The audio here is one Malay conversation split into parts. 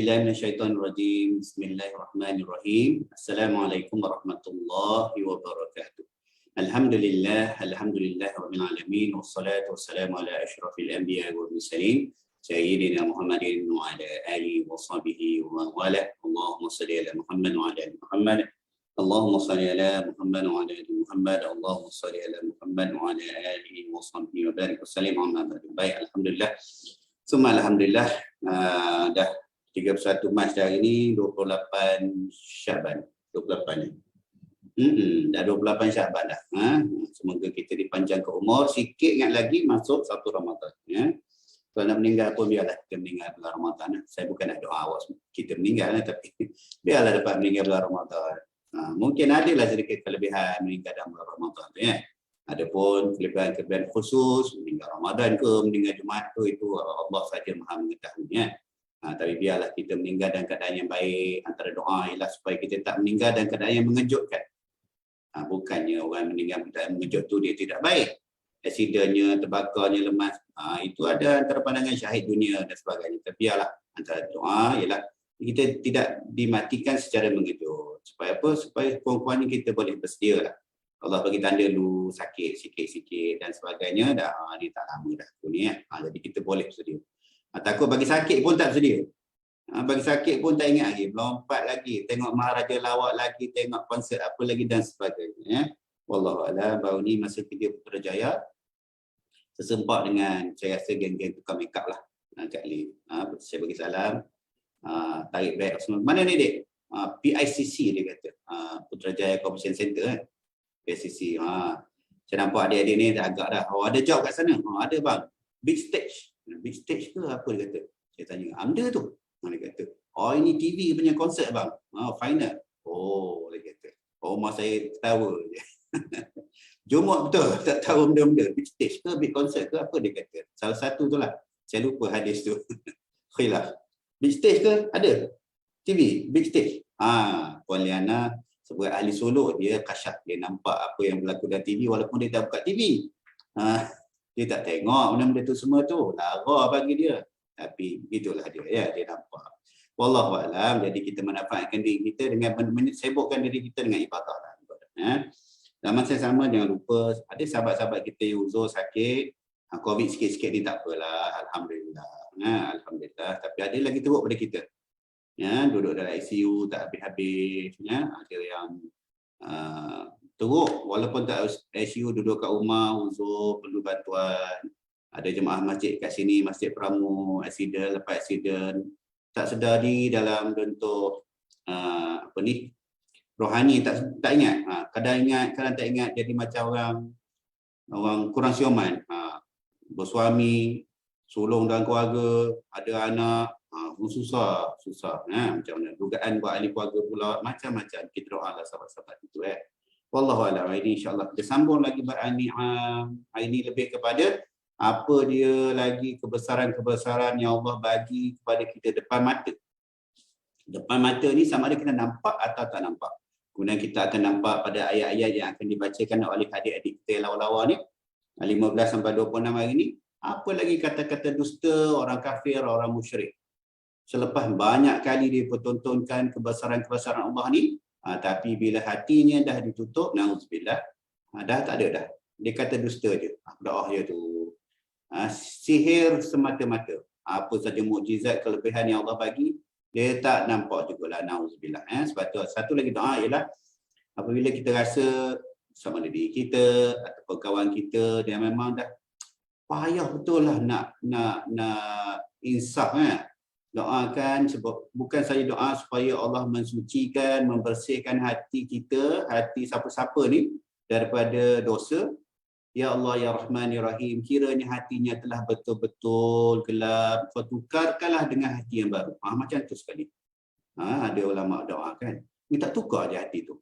billahi minasyaitonir rajim. Bismillahirrahmanirrahim. Assalamualaikum warahmatullahi wabarakatuh. Alhamdulillah rabbil alamin wassalatu wassalamu ala asyrafil anbiya'i wal mursalin sayyidina Muhammadin wa ala alihi wa sahbihi wa wala. Allahumma shalli ala Muhammad wa ala ali Muhammad. Allahumma shalli ala Muhammad wa ala ali Muhammad. Allahumma shalli ala Muhammad wa ala alihi wa sahbihi wa barik wa sallim amma ba'du. Baik, alhamdulillah. Summa alhamdulillah, dah 31 Mac hari ini, 28 Syaban. 28 ni. Dah 28 Syaban dah. Semoga kita dipanjangkan umur. Sikit ingat lagi masuk satu Ramadan. Kalau nak meninggal pun biarlah kita meninggal bulan Ramadan. Saya bukan nak doa awak kita meninggal, tapi biarlah dapat meninggal bulan Ramadan. Mungkin adalah sedikit kelebihan meninggal dalam bulan Ramadan tu ya. Adapun kelebihan-kelebihan khusus, meninggal Ramadan ke, meninggal Jumaat ke, itu Allah saja Maha mengetahui ya. Tapi biarlah kita meninggal dalam keadaan yang baik. Antara doa ialah supaya kita tak meninggal dalam keadaan yang mengejutkan. Bukannya orang meninggal dalam keadaan mengejut tu dia tidak baik. Aksidennya, terbakarnya, lemas. Itu ada antara pandangan syahid dunia dan sebagainya. Tapi biarlah antara doa ialah kita tidak dimatikan secara mengejut. Supaya apa? Supaya kurang-kurangnya kita boleh bersedia lah. Allah bagi tanda dulu sakit sikit-sikit dan sebagainya. Dah, ni tak lama dah tu ni ya. Jadi kita boleh bersedia. Takut bagi sakit pun tak bersedia. Bagi sakit pun tak ingat lagi. Melompat lagi. Tengok Maharaja lawak lagi. Tengok konsert apa lagi dan sebagainya. Ya. Wallahualam. Baru ni masa kerja Putrajaya. Sesempat dengan saya rasa geng-geng tukar make up lah. Kak Lee. Saya bagi salam. Tarik beg semua. Mana ni dek? PICC dia kata. Putrajaya Convention Center kan. PICC. Saya nampak adik-adik ni dah agak dah. Ada job kat sana? Ada bang. Big stage. Big stage ke apa dia kata? Saya tanya, anda tu? Dia kata, ini TV punya konsert bang. Final. Dia kata. Mak saya ketawa je. Jomok betul, tak tahu benda-benda. Big stage ke, big concert ke, apa dia kata. Salah satu tu lah. Saya lupa hadis tu. Khilaf. Big stage ke? Ada. TV, big stage. Puan Liana, sebagai ahli suluk, dia kasyaf. Dia nampak apa yang berlaku dalam TV walaupun dia tak buka TV. Dia tak tengok benda-benda tu semua tu. Lara bagi dia. Tapi itulah dia. Ya, dia nampak. Wallahualam. Jadi kita manfaatkan diri kita dengan sibukkan diri kita dengan ibadah. Dalam masa sama jangan lupa ada sahabat-sahabat kita yang uzur sakit. Covid sikit-sikit ni tak apalah. Alhamdulillah. Alhamdulillah. Tapi ada lagi teruk pada kita. Ya, duduk dalam ICU tak habis-habis. Ya, ada yang teruk walaupun tak ICU, duduk kat rumah uzur, perlu bantuan. Ada jemaah masjid kat sini, Masjid Pramu, lepas aksiden tak sedar diri dalam bentuk rohani, tak ingat. Kadang ingat, kadang tak ingat, jadi macam orang kurang sioman. Bersuami, sulung dalam keluarga, ada anak, susah. Macam mana? Dugaan buat ahli keluarga pula, macam-macam. Kita doalah sahabat-sahabat itu Wallahualam. Ini insyaAllah kita sambung lagi berani'am. Ini lebih kepada apa dia lagi kebesaran-kebesaran yang Allah bagi kepada kita depan mata. Depan mata ni sama ada kita nampak atau tak nampak. Kemudian kita akan nampak pada ayat-ayat yang akan dibacakan oleh adik-adik kita yang lawa-lawa ni. 15 sampai 26 hari ni. Apa lagi kata-kata dusta, orang kafir, orang musyrik. Selepas banyak kali dipertontonkan kebesaran-kebesaran Allah ni. Tapi bila hatinya dah ditutup, na'udzubillah, dah tak ada dah. Dia kata dusta je. Doa dia tu. Sihir semata-mata. Apa saja mukjizat, kelebihan yang Allah bagi, dia tak nampak jugalah. Na'udzubillah. Sebab tu satu lagi doa ialah apabila kita rasa sama ada diri kita ataupun kawan kita, dia memang dah payah betul lah nak insaf doakan, sebab bukan saja doa supaya Allah mensucikan, membersihkan hati kita, hati siapa-siapa ni daripada dosa. Ya Allah, Ya Rahman, Ya Rahim, kiranya hatinya telah betul-betul gelap, tukarkanlah dengan hati yang baru. Macam tu sekali. Ada ulama doakan. Dia tak tukar je hati tu.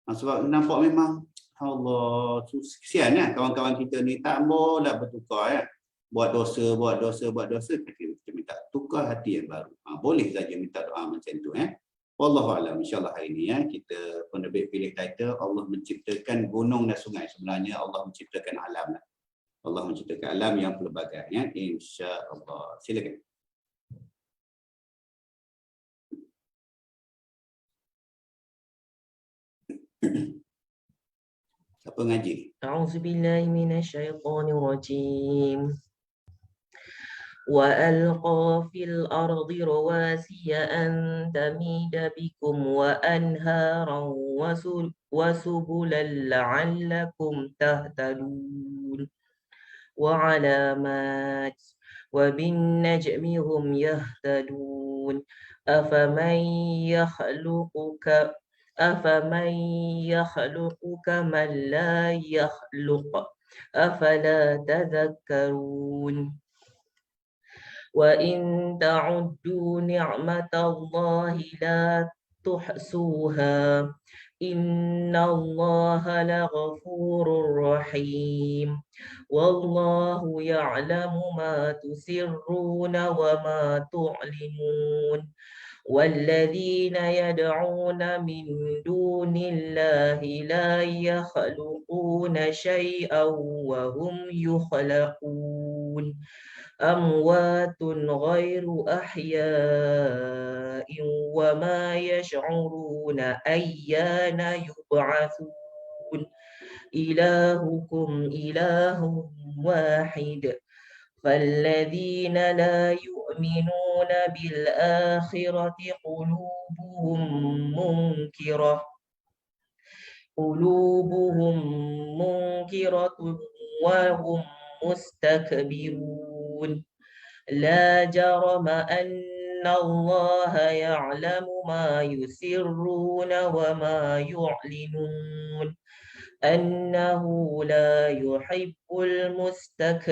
Sebab nampak memang Allah, kesian kawan-kawan kita ni tak boleh bertukar buat dosa. Kita minta tukar hati yang baru. Boleh saja minta doa macam tu Wallahualam. InsyaAllah hari ini kita penerbit pilih title Allah menciptakan gunung dan sungai. Sebenarnya Allah menciptakan alam. Allah menciptakan alam yang pelbagai. InsyaAllah. Silakan. Siapa ngaji? A'udzubillahi minasyaitonirrajim. وألقى في الأرض رواسي أن تميد بكم وأنهارا وسبلا لعلكم تهتدون وعلامات وبالنجم هم يهتدون أفمن يخلق كمن لا يخلق أفلا تذكرون وإن تعدوا نعمة الله لا تحصوها إن الله لغفور رحيم والله يعلم ما تسرون وما تعلنون والذين يدعون من دون الله لا يخلقون شيئا وهم يخلقون أموات غير أحياء وما يشعرون أيان يبعثون إلهكم إله واحد فالذين لا يؤمنون بالآخرة قلوبهم منكرة وهم مستكبرون لا جرم أن الله يعلم ما يسرون وما يعلنون أنه لا يحب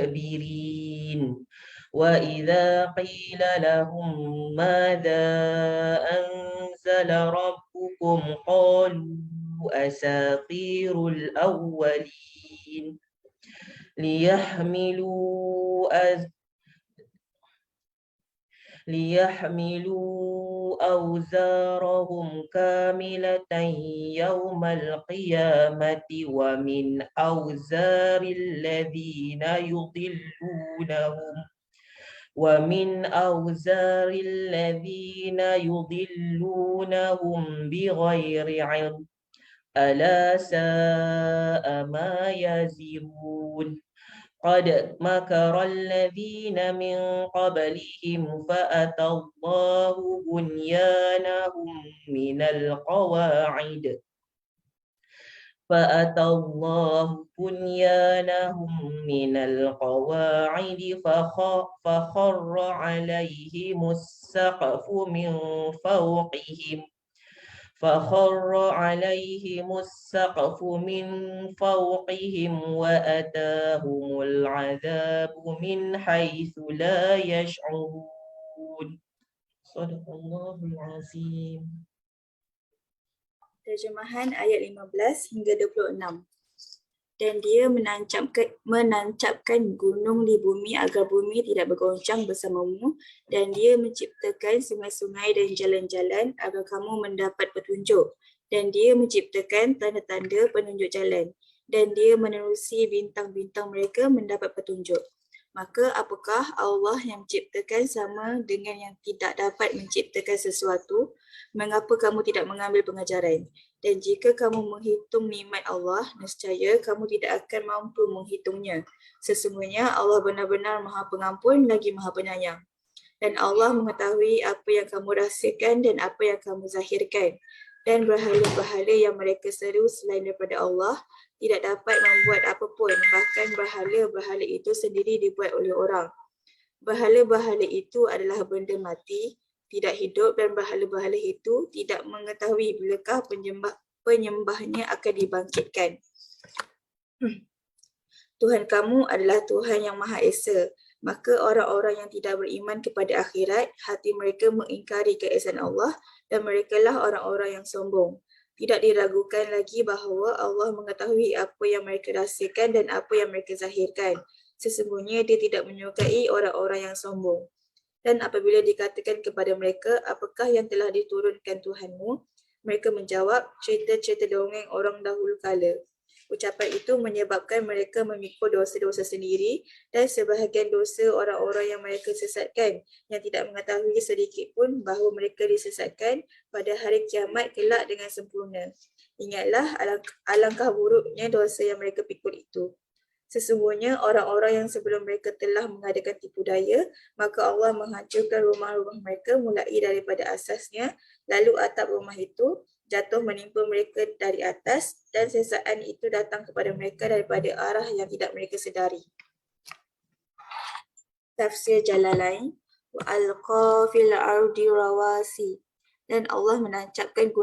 المستكبرين وإذا قيل لهم ماذا أنزل ربكم قالوا أساطير الأولين ليحملوا أوزارهم كاملة يوم القيامة ومن أوزار الذين يضلونهم بغير علم ألا ساء ما يزرون قد مكر الذين من قبلهم فأتى الله بنيانهم من القواعد فخر عليهم السقف من فوقهم وأتاهم العذاب من حيث لا يشعرون صدق الله العظيم. Terjemahan ayat 15 hingga 26. Dan dia menancapkan gunung di bumi agar bumi tidak bergoncang bersamamu, dan dia menciptakan sungai-sungai dan jalan-jalan agar kamu mendapat petunjuk, dan dia menciptakan tanda-tanda penunjuk jalan, dan dia menerusi bintang-bintang mereka mendapat petunjuk. Maka apakah Allah yang menciptakan sama dengan yang tidak dapat menciptakan sesuatu? Mengapa kamu tidak mengambil pengajaran? Dan jika kamu menghitung nikmat Allah, nescaya kamu tidak akan mampu menghitungnya. Sesungguhnya Allah benar-benar Maha Pengampun lagi Maha Penyayang. Dan Allah mengetahui apa yang kamu rahsiakan dan apa yang kamu zahirkan. Dan berhala-berhala yang mereka seru selain daripada Allah tidak dapat membuat apapun, bahkan berhala-berhala itu sendiri dibuat oleh orang. Berhala-berhala itu adalah benda mati, tidak hidup, dan berhala-berhala itu tidak mengetahui bilakah penyembahnya akan dibangkitkan. Tuhan kamu adalah Tuhan yang Maha Esa. Maka orang-orang yang tidak beriman kepada akhirat, hati mereka mengingkari keesaan Allah, dan merekalah orang-orang yang sombong. Tidak diragukan lagi bahawa Allah mengetahui apa yang mereka rahsiakan dan apa yang mereka zahirkan. Sesungguhnya dia tidak menyukai orang-orang yang sombong. Dan apabila dikatakan kepada mereka, apakah yang telah diturunkan Tuhanmu? Mereka menjawab, cerita-cerita dongeng orang dahulu kala. Ucapan itu menyebabkan mereka memikul dosa-dosa sendiri dan sebahagian dosa orang-orang yang mereka sesatkan yang tidak mengetahui sedikit pun bahawa mereka disesatkan pada hari kiamat kelak dengan sempurna. Ingatlah alangkah buruknya dosa yang mereka pikul itu. Sesungguhnya orang-orang yang sebelum mereka telah mengadakan tipu daya, maka Allah menghancurkan rumah-rumah mereka mulai daripada asasnya, lalu atap rumah itu jatuh menimpa mereka dari atas dan sesaan itu datang kepada mereka daripada arah yang tidak mereka sedari. Tafsir Jalalain, wa alqa fil ardi rawasi, dan Allah menancapkan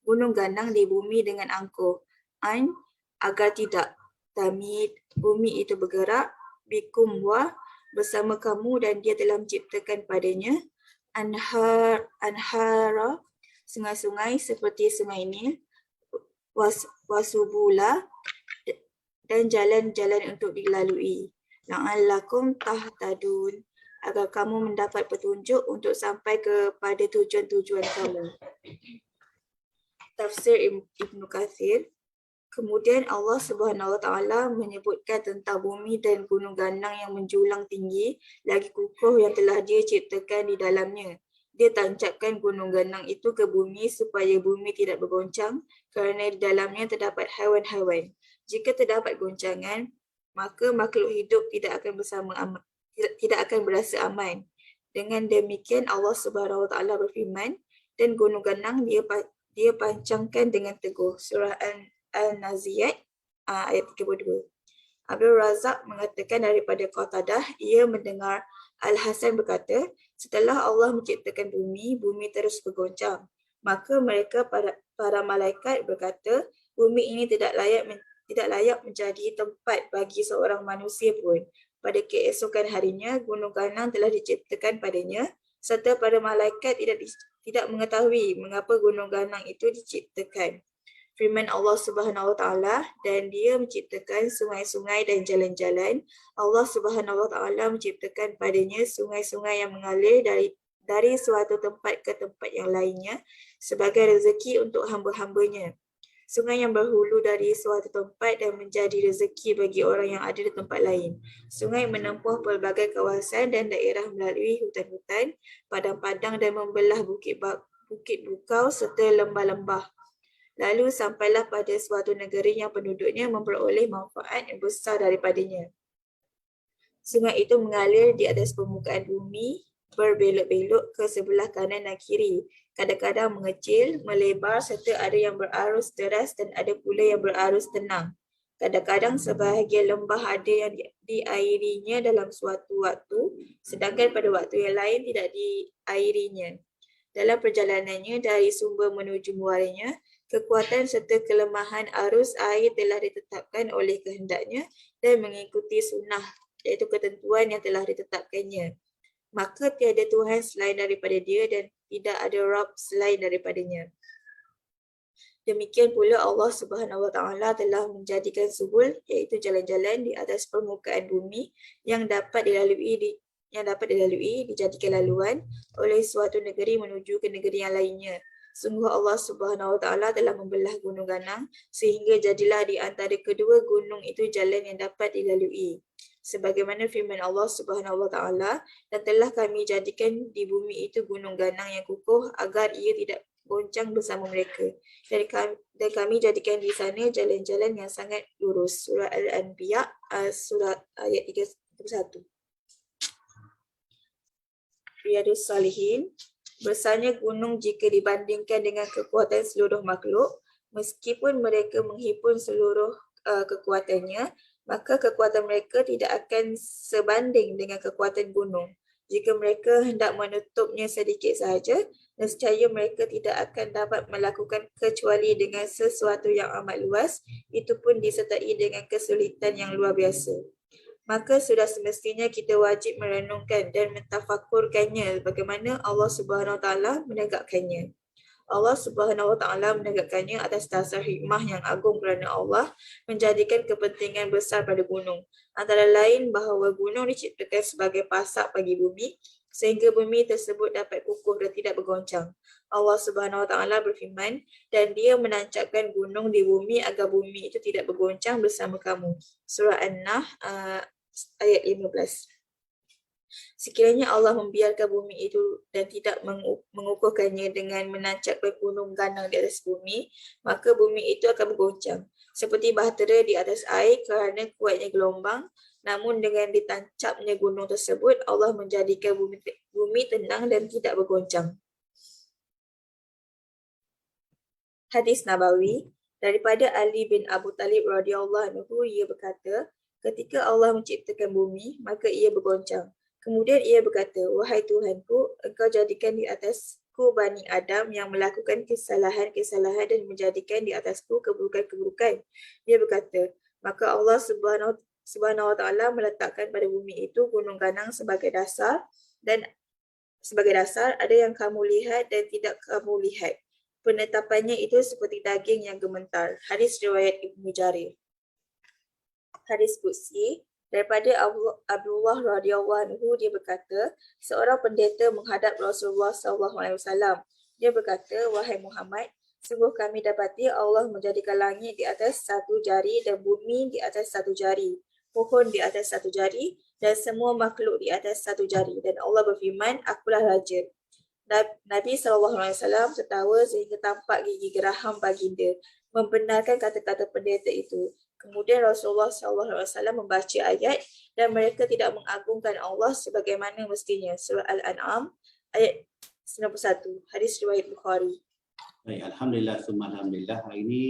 gunung ganang di bumi dengan angkuh. Ain, agar tidak tamid, bumi itu bergerak, bikum wa, bersama kamu, dan dia telah menciptakan padanya anhara, sungai-sungai seperti sungai Nil, wasubula, dan jalan-jalan untuk dilalui. La'allakum tahtadun, agar kamu mendapat petunjuk untuk sampai kepada tujuan-tujuan kamu. Tafsir Ibnu Katsir. Kemudian Allah Subhanahu Wa Taala menyebutkan tentang bumi dan gunung ganang yang menjulang tinggi, lagi kukuh yang telah Dia ciptakan di dalamnya. Dia tancapkan gunung ganang itu ke bumi supaya bumi tidak bergoncang kerana di dalamnya terdapat haiwan-haiwan. Jika terdapat goncangan, maka makhluk hidup tidak akan berasa aman. Dengan demikian Allah Subhanahu Wa Taala berfirman, dan gunung ganang dia pancangkan dengan teguh. Surah Al-Naziyat ayat 32. Abdul Razak mengatakan daripada Qatadah, ia mendengar Al-Hasan berkata, setelah Allah menciptakan bumi, bumi terus bergoncang. Maka mereka para malaikat berkata, bumi ini tidak layak menjadi tempat bagi seorang manusia pun. Pada keesokan harinya, gunung ganang telah diciptakan padanya, serta para malaikat tidak mengetahui mengapa gunung ganang itu diciptakan. Firman Allah Subhanahu Wa Taala, dan Dia menciptakan sungai-sungai dan jalan-jalan. Allah Subhanahu Wa Taala menciptakan padanya sungai-sungai yang mengalir dari suatu tempat ke tempat yang lainnya sebagai rezeki untuk hamba-hambanya. Sungai yang berhulu dari suatu tempat dan menjadi rezeki bagi orang yang ada di tempat lain. Sungai menempuh pelbagai kawasan dan daerah melalui hutan-hutan, padang-padang dan membelah bukit bukau serta lembah-lembah. Lalu sampailah pada suatu negeri yang penduduknya memperoleh manfaat yang besar daripadanya. Sungai itu mengalir di atas permukaan bumi, berbelok-belok ke sebelah kanan dan kiri. Kadang-kadang mengecil, melebar serta ada yang berarus deras dan ada pula yang berarus tenang. Kadang-kadang sebahagian lembah ada yang diairinya dalam suatu waktu, sedangkan pada waktu yang lain tidak diairinya. Dalam perjalanannya dari sumber menuju muaranya, kekuatan serta kelemahan arus air telah ditetapkan oleh kehendaknya dan mengikuti sunnah, iaitu ketentuan yang telah ditetapkannya. Maka tiada Tuhan selain daripada Dia dan tidak ada Rabb selain daripadanya. Demikian pula Allah Subhanahu Wa Taala telah menjadikan subul, iaitu jalan-jalan di atas permukaan bumi yang dapat dilalui dijadikan laluan oleh suatu negeri menuju ke negeri yang lainnya. Sungguh Allah Subhanahu Wa Taala telah membelah gunung ganang sehingga jadilah di antara kedua gunung itu jalan yang dapat dilalui. Sebagaimana firman Allah Subhanahu Wa Taala, dan telah kami jadikan di bumi itu gunung ganang yang kukuh agar ia tidak goncang bersama mereka. Dan kami jadikan di sana jalan-jalan yang sangat lurus. Surah Al-Anbiya, surah ayat 31. Riyadus Salihin. Besarnya gunung jika dibandingkan dengan kekuatan seluruh makhluk, meskipun mereka menghimpun seluruh kekuatannya, maka kekuatan mereka tidak akan sebanding dengan kekuatan gunung. Jika mereka hendak menutupnya sedikit sahaja, nescaya mereka tidak akan dapat melakukan kecuali dengan sesuatu yang amat luas, itu pun disertai dengan kesulitan yang luar biasa. Maka sudah semestinya kita wajib merenungkan dan mentafakurkannya bagaimana Allah Subhanahu Wa Taala menegakkannya. Allah Subhanahu Wa Taala menegakkannya atas dasar hikmah yang agung kerana Allah menjadikan kepentingan besar pada gunung. Antara lain bahawa gunung diciptakan sebagai pasak bagi bumi sehingga bumi tersebut dapat kukuh dan tidak bergoncang. Allah Subhanahu Wa Taala berfirman, dan Dia menancapkan gunung di bumi agar bumi itu tidak bergoncang bersama kamu. Surah An-Nahl ayat 15. Sekiranya Allah membiarkan bumi itu dan tidak mengukuhkannya dengan menancapkan gunung ganang di atas bumi, maka bumi itu akan bergoncang seperti bahtera di atas air kerana kuatnya gelombang. Namun dengan ditancapnya gunung tersebut, Allah menjadikan bumi tenang dan tidak bergoncang. Hadis Nabawi daripada Ali bin Abu Talib radhiyallahu anhu, ia berkata, ketika Allah menciptakan bumi, maka ia bergoncang. Kemudian ia berkata, wahai Tuhanku, engkau jadikan di atasku Bani Adam yang melakukan kesalahan-kesalahan dan menjadikan di atasku keburukan-keburukan. Dia berkata, maka Allah Subhanahu Wa Taala meletakkan pada bumi itu gunung ganang sebagai dasar, dan sebagai dasar ada yang kamu lihat dan tidak kamu lihat. Penetapannya itu seperti daging yang gemetar. Hadis riwayat Ibnu Jarir. Hadis Qudsi daripada Abdullah radhiyallahu anhu, dia berkata, seorang pendeta menghadap Rasulullah SAW. Dia berkata, wahai Muhammad, sungguh kami dapati Allah menjadikan langit di atas satu jari dan bumi di atas satu jari, pohon di atas satu jari dan semua makhluk di atas satu jari. Dan Allah berfirman, akulah Raja. Nabi SAW tertawa sehingga tampak gigi geraham baginda, membenarkan kata-kata pendeta itu. Kemudian Rasulullah SAW membaca ayat dan mereka tidak mengagungkan Allah sebagaimana mestinya. Surah Al-An'am ayat 91. Hadis riwayat Bukhari. Baik, alhamdulillah, summa alhamdulillah. Hari ini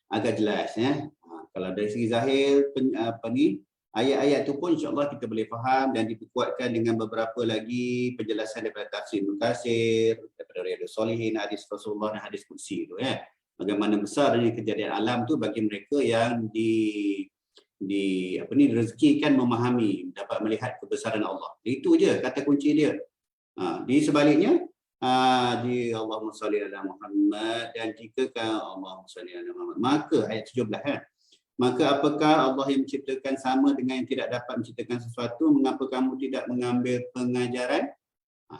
agak jelas ya. Kalau dari segi zahir ayat-ayat itu pun insya-Allah kita boleh faham dan diperkuatkan dengan beberapa lagi penjelasan daripada tafsir Ibnu Katsir, daripada Riyadhus Shalihin, hadis Rasulullah dan hadis Qudsi itu ya. Bagaimana besarnya kejadian alam tu bagi mereka yang direzekikan memahami, dapat melihat kebesaran Allah. Itu je kata kunci dia. Di sebaliknya di Allahumma salli ala Muhammad, dan jika Allahumma salli ala Muhammad, maka ayat 17 kan. Maka apakah Allah yang menciptakan sama dengan yang tidak dapat menciptakan sesuatu? Mengapa kamu tidak mengambil pengajaran?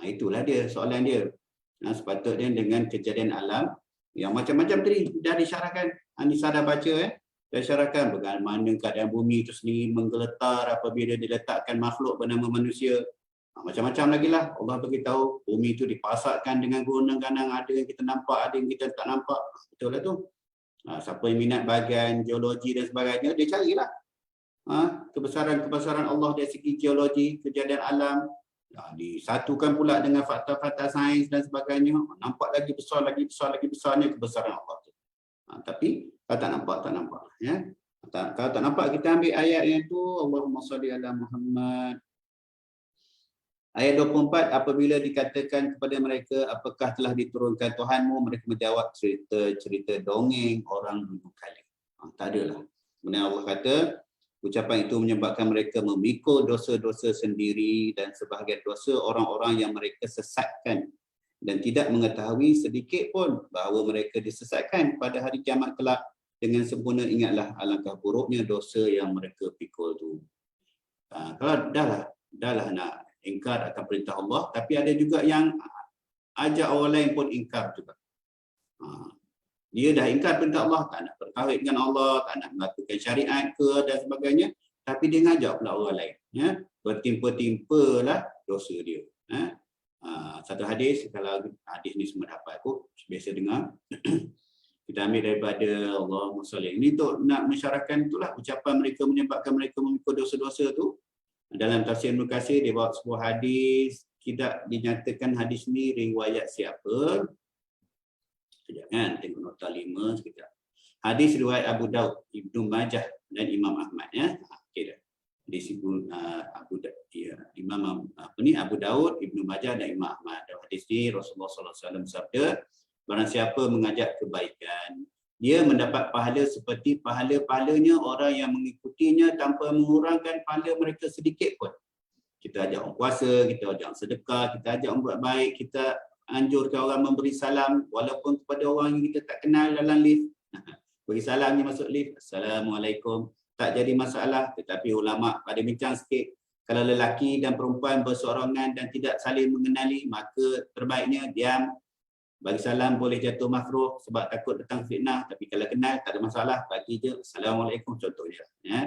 Itulah dia soalan dia. Sepatutnya dengan kejadian alam yang macam-macam tadi dah disyarahkan. Anissa dah baca dah syarahkan bagaimana keadaan bumi itu sendiri menggeletar apabila diletakkan makhluk bernama manusia. Macam-macam lagi lah. Allah beritahu bumi itu dipasakkan dengan gunung ganang, ada yang kita nampak, ada yang kita tak nampak. Betul lah tu. Siapa yang minat bahagian geologi dan sebagainya, dia carilah kebesaran-kebesaran Allah dari segi geologi, kejadian alam, disatukan pula dengan fakta-fakta sains dan sebagainya. Nampak lagi besar, lagi besarnya kebesaran Allah tu. Tapi kalau tak nampak ya. Kalau tak nampak, kita ambil ayat yang tu, Allahumma salli ala Muhammad. Ayat 24, apabila dikatakan kepada mereka, apakah telah diturunkan Tuhanmu? Mereka menjawab, cerita dongeng orang dulu kala. Tak adalah. Kemudian Allah kata, ucapan itu menyebabkan mereka memikul dosa-dosa sendiri dan sebahagian dosa orang-orang yang mereka sesatkan dan tidak mengetahui sedikit pun bahawa mereka disesatkan pada hari kiamat kelak. Dengan sempurna ingatlah alangkah buruknya dosa yang mereka pikul tu. Kalau dah lah nak ingkar akan perintah Allah, tapi ada juga yang ajak orang lain pun ingkar juga. Dia dah ingkar perintah Allah, tak nak berkahwin dengan Allah, tak nak melakukan syariat ke dan sebagainya, tapi dia ngajak pula orang lain. Ya? Bertimpa-timpa lah dosa dia. Satu hadis, kalau hadis ni semua dapat aku biasa dengar, kita ambil daripada Allahumma salli. Ini untuk nak mensyarahkan itulah ucapan mereka menyebabkan mereka memikul dosa-dosa tu. Dalam tafsir Ibnu Katsir dia bawa sebuah hadis, tidak dinyatakan hadis ni riwayat siapa. Sekejap kan, tengok nota 5 sekejap. Hadis riwayat Abu Daud, Ibnu Majah dan Imam Ahmad ya. Okey dah. Hadis Abu Daud, Ibnu Majah dan Imam Ahmad. Dalam hadis ni Rasulullah sallallahu alaihi wasallam bersabda, barang siapa mengajak kebaikan, dia mendapat pahala seperti pahala-pahalanya orang yang mengikutinya tanpa mengurangkan pahala mereka sedikit pun. Kita ajak orang puasa, kita ajak sedekah, kita ajak orang buat baik, kita anjurkan orang memberi salam walaupun kepada orang yang kita tak kenal dalam lift. Beri salam ni masuk lift, Assalamualaikum. Tak jadi masalah, tetapi ulama pada bincang sikit, Kalau lelaki dan perempuan berseorangan dan tidak saling mengenali, maka terbaiknya diam. Bagi salam boleh jatuh makruh sebab takut datang fitnah, tapi kalau kenal tak ada masalah, bagi je Assalamualaikum contohnya. Ya.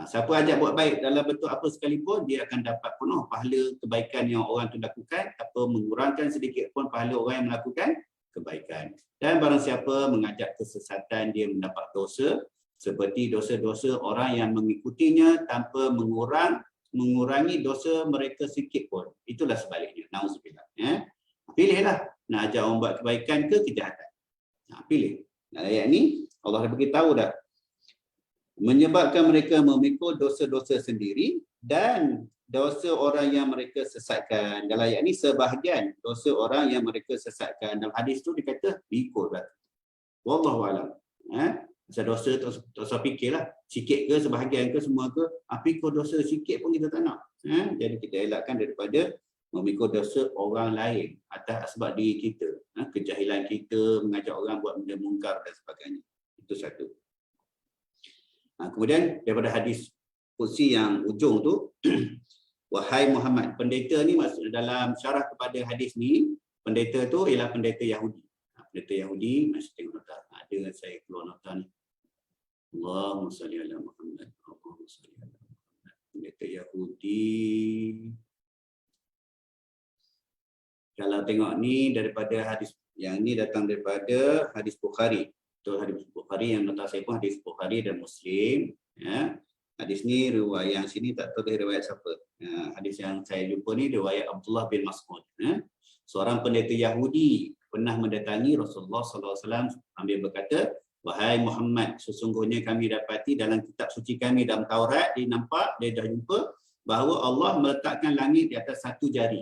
Siapa ajak buat baik dalam bentuk apa sekalipun, dia akan dapat penuh pahala kebaikan yang orang tu lakukan, tanpa mengurangkan sedikit pun pahala orang yang melakukan kebaikan. Dan barang siapa mengajak kesesatan, dia mendapat dosa seperti dosa-dosa orang yang mengikutinya tanpa mengurangi dosa mereka sikit pun. Itulah sebaliknya. Nauzubillah. Ya. Pilihlah nak ajak orang buat kebaikan ke kejahatan. Pilih. Ayat ni Allah dah beritahu dah. Menyebabkan mereka memikul dosa-dosa sendiri dan dosa orang yang mereka sesatkan. Dalam ayat ni sebahagian dosa orang yang mereka sesatkan. Dalam hadis tu dia kata pikul. Wallahu a'lam. Dosa tak usah fikirlah. Sikit ke, sebahagian ke, semua ke. Pikul dosa sikit pun kita tak nak. Jadi kita elakkan daripada memikul dosa orang lain atas sebab diri kita. Kejahilan kita, mengajak orang buat benda mungkar dan sebagainya. Itu satu. Kemudian daripada hadis kursi yang ujung tu, wahai Muhammad, pendeta ni maksud dalam syarah kepada hadis ni, pendeta tu ialah pendeta Yahudi. Pendeta Yahudi, masih tengok nota. Ada saya keluar nota ni. Allahumma salli ala Muhammad. Allahumma salli ala Muhammad. Pendeta Yahudi. Kalau tengok ni daripada hadis, yang ni datang daripada hadis Bukhari. Itu hadis Bukhari, yang nota saya pun hadis Bukhari dan Muslim. Ya. Hadis ni riwayat yang sini tak tahu riwayat siapa. Hadis yang saya jumpa ni riwayat Abdullah bin Mas'ud. Seorang pendeta Yahudi pernah mendatangi Rasulullah SAW sambil berkata, wahai Muhammad, sesungguhnya kami dapati dalam kitab suci kami dalam Taurat, dia nampak, dia dah jumpa bahawa Allah meletakkan langit di atas satu jari,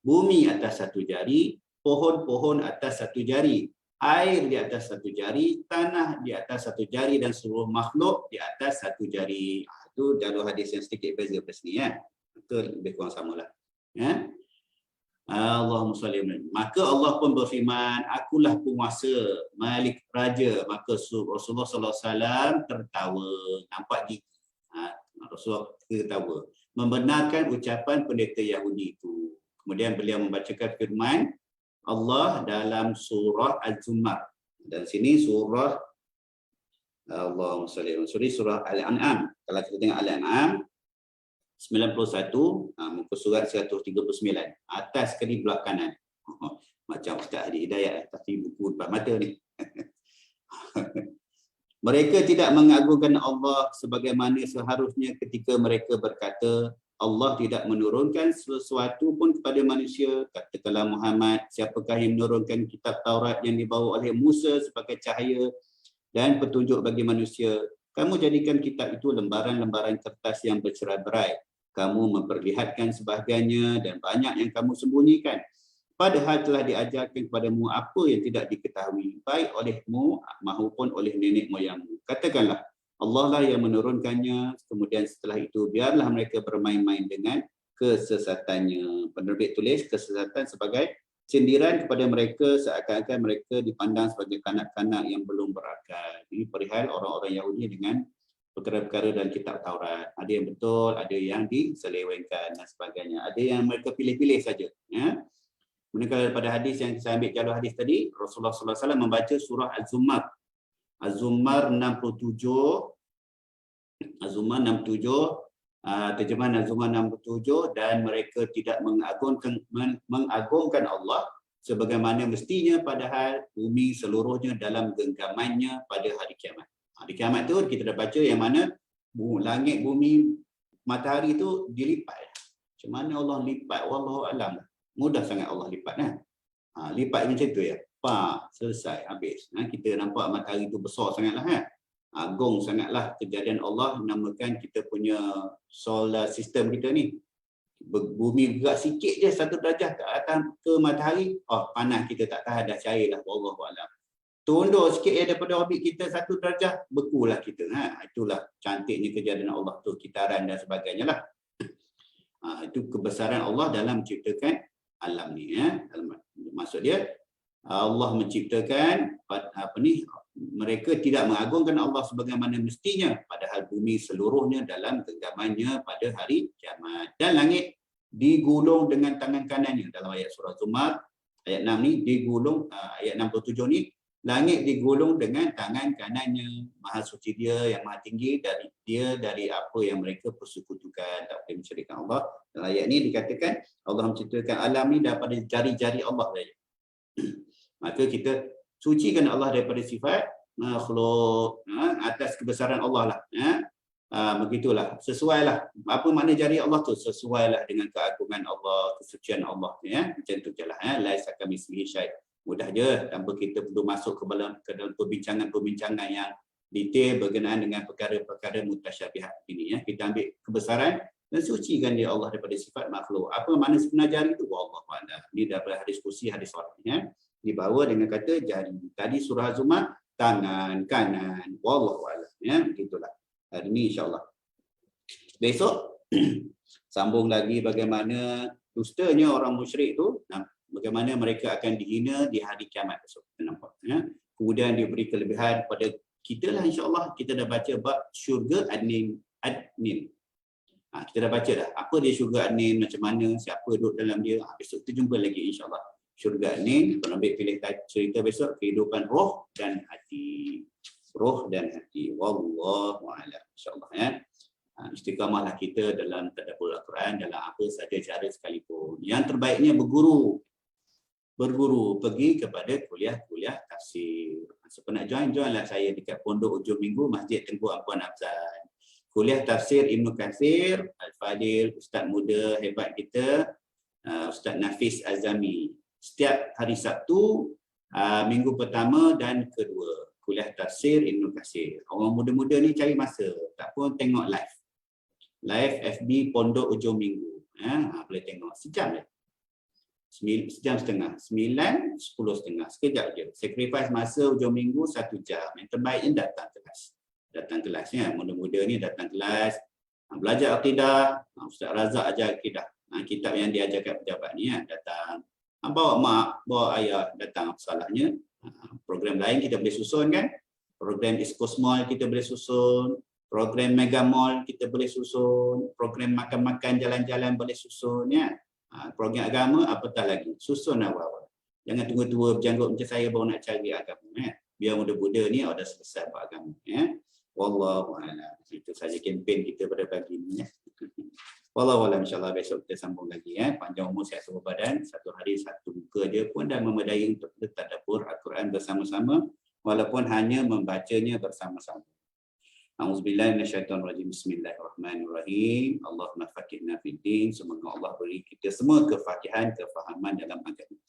bumi atas satu jari, pohon-pohon atas satu jari, air di atas satu jari, tanah di atas satu jari, dan seluruh makhluk di atas satu jari. Itu jalur hadis yang sedikit beza pada sini. Itu lebih kurang samalah. Ya. Allahumma salli alaihi. Maka Allah pun berfirman, akulah penguasa, malik raja. Maka Rasulullah SAW tertawa. Nampak gigi. Rasulullah tertawa. Membenarkan ucapan pendeta Yahudi itu. Kemudian beliau membacakan firman Allah dalam surah Al-Zumar. Dan sini surah Allahumma salli alaihi wasallam, surah Al-An'am. Kalau kita tengok Al-An'am 91, muka surat 139, atas kiri belah kanan. Macam Ustaz Hadi Hidayat, tapi buku depan mata ni. Mereka tidak mengagungkan Allah sebagaimana seharusnya ketika mereka berkata, Allah tidak menurunkan sesuatu pun kepada manusia. Katakanlah Muhammad, siapakah yang menurunkan kitab Taurat yang dibawa oleh Musa sebagai cahaya dan petunjuk bagi manusia? Kamu jadikan kitab itu lembaran-lembaran kertas yang bercerai-berai. Kamu memperlihatkan sebahagiannya dan banyak yang kamu sembunyikan. Padahal telah diajarkan kepadamu apa yang tidak diketahui, baik olehmu maupun oleh nenek moyangmu. Katakanlah, Allah lah yang menurunkannya, kemudian setelah itu biarlah mereka bermain-main dengan kesesatannya. Penerbit tulis kesesatan sebagai sindiran kepada mereka seakan-akan mereka dipandang sebagai kanak-kanak yang belum berakal. Ini perihal orang-orang Yahudi dengan perkara-perkara dalam kitab Taurat. Ada yang betul, ada yang diselewengkan dan sebagainya. Ada yang mereka pilih-pilih saja. Ya. Kemudian kalau daripada hadis yang saya ambil jalur hadis tadi, Rasulullah SAW membaca surah Al-Zumar. Az-Zumar 67, Az-Zumar 67, terjemahan Az-Zumar 67, dan mereka tidak mengagungkan Allah sebagaimana mestinya, padahal bumi seluruhnya dalam genggamannya pada hari kiamat. Hari kiamat tu kita dah baca yang mana langit, bumi, matahari tu dilipat. Macam mana Allah lipat? Wallahu a'lam. Mudah sangat Allah lipat. Lipat macam tu ya. Selesai, habis. Kita nampak matahari tu besar sangatlah. Agung sangatlah kejadian Allah namakan kita punya solar system kita ni. Bumi bergerak sikit je 1 darjah ke atas ke matahari, panas kita tak tahan dah, cair lah. Wallahu a'lam. Tunduk sikit daripada orbit kita 1 darjah, bekulah kita. Itulah cantiknya kejadian Allah tu, kitaran dan sebagainya lah. Itu kebesaran Allah dalam menciptakan alam ni. Maksud dia Allah menciptakan mereka tidak mengagungkan Allah sebagaimana mestinya, padahal padahal bumi seluruhnya dalam genggamannya pada hari kiamat. Dan langit digulung dengan tangan kanannya. Dalam ayat surah Zumar, ayat 6 ni digulung, ayat 67 ni, langit digulung dengan tangan kanannya. Maha suci dia yang maha tinggi dari apa yang mereka persekutukan, tak boleh mensyirikkan Allah. Dalam ayat ni dikatakan Allah menciptakan alam ni daripada jari-jari Allah saja. Maka kita sucikan Allah daripada sifat makhluk, atas kebesaran Allah lah. Begitulah, sesuailah. Apa makna jari Allah tu? Sesuailah dengan keagungan Allah, kesucian Allah. Macam tu je lah. Laisa kamitslihi syai'. Mudah je, tanpa kita perlu masuk ke dalam perbincangan yang detail berkenaan dengan perkara-perkara mutasyabihat ini. Kita ambil kebesaran dan sucikan dia Allah daripada sifat makhluk. Apa makna sebenar jari itu? Wallahu a'lam. Ini daripada hadis kursi, hadis sahih. Dibawa dengan kata jari. Tadi surah Zumar, tangan kanan. Wallahu a'lam. Begitulah. Hari ini insyaAllah. Besok sambung lagi bagaimana dustanya orang musyrik tu, bagaimana mereka akan dihina di hari kiamat besok. Nampak, kemudian diberi kelebihan pada kita lah insyaAllah. Kita dah baca bab syurga adnin. Kita dah baca dah apa dia syurga adnin, macam mana, siapa duduk dalam dia. Besok kita jumpa lagi insyaAllah. Syurga adnin, penambil pilih cerita besok, kehidupan roh dan hati. Roh dan hati. Wallahu a'lam. InsyaAllah istiqamahlah kita dalam tadabbur Al-Quran, dalam apa saja cara sekalipun. Yang terbaiknya berguru, pergi kepada kuliah tafsir. Siapa nak join lah saya dekat Pondok Ujung Minggu, Masjid Tengku Ampuan Afzal. Kuliah tafsir Ibnu Katsir, Al-Fadil, Ustaz muda hebat kita, Ustaz Nafis Azami. Setiap hari Sabtu, minggu pertama dan kedua. Kuliah tafsir Ibnu Katsir. Orang muda-muda ni cari masa, tak pun tengok live. Live FB Pondok Ujung Minggu. Boleh tengok sejam je. Sejam setengah. 9, 10:30. Sekejap je. Sacrifice masa ujung minggu 1 jam. Yang terbaiknya datang kelas. Muda-muda ni datang kelas. Belajar akidah. Ustaz Razak ajar akidah. Kitab yang diajarkan pejabat ni datang. Bawa mak, bawa ayah datang. Apa salahnya? Program lain kita boleh susun kan? Program East Coast Mall kita boleh susun. Program Mega Mall kita boleh susun. Program makan-makan jalan-jalan boleh susun. Program agama apatah lagi. Susun awal-awal. Jangan tunggu tua berjanggut macam saya baru nak cari agama. Biar muda-muda ni dah selesai buat agama. Wallahu a'lam. Itu saja kempen kita pada pagi ni. Wallahu a'lam, insyaAllah besok kita sambung lagi. Panjang umur, sihat tubuh badan. Satu hari satu muka dia pun dah memadai untuk kita tadabbur Al-Quran bersama-sama. Walaupun hanya membacanya bersama-sama. A'udzubillahi minasyaitonirrajim. Bismillahirrahmanirrahim. Allahumma faqihna fid-din. Semoga Allah beri kita semua kefakihan, kefahaman dalam agama.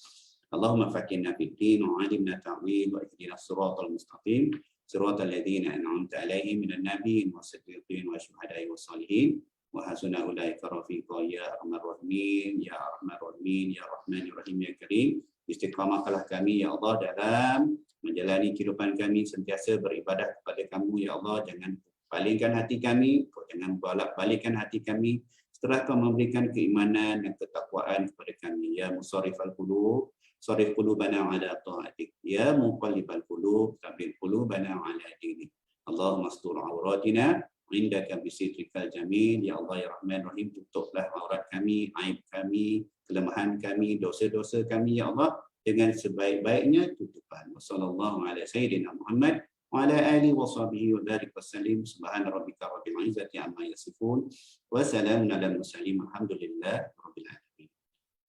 Allahumma faqihna fid-din wa 'allimna ta'wil wa ihdinas siratal mustaqim. Siratal ladzina an'amta 'alaihim minan nabiyyin was-siddiqin wasyuhada'i was-shalihin. Wa hasuna ulaika rafiqa ya arhamar rahimin ya arhamar rahimin ya rahmanir rahim ya karim. Istiqamahkanlah kami ya Allah dalam menjalani kehidupan kami, sentiasa beribadah kepada kamu ya Allah. Jangan palingkan hati kami, jangan balikkan hati kami setelah kau memberikan keimanan dan ketakwaan kepada kami. Ya musarrifal qulub, sarif qulubana ala ta'atik. Ya muqallibal qulub, tsabbit qulubana ala dinik. Allahumma astur auratina indaka bisitrikal jamil. Ya Allah ya Rahman Rahim, tutuplah aurat kami, aib kami, kelemahan kami, dosa-dosa kami ya Allah dengan sebaik-baiknya tutupan. Wassallallahu ala sayyidina Muhammad wa ala alihi wa sahbihi wa barik wasallim. Subhana rabbika rabbil izzati amma yasifun wa salamun ala mursalin. Alhamdulillah rabbil alamin.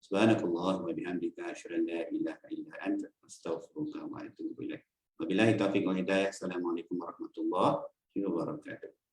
Subhanakallah wa bihamdika asyhadu an la ilaha illa anta astaghfiruka wa atubu ilaik. Wabillahi taufiq wal hidayah. Assalamualaikum warahmatullahi wabarakatuh.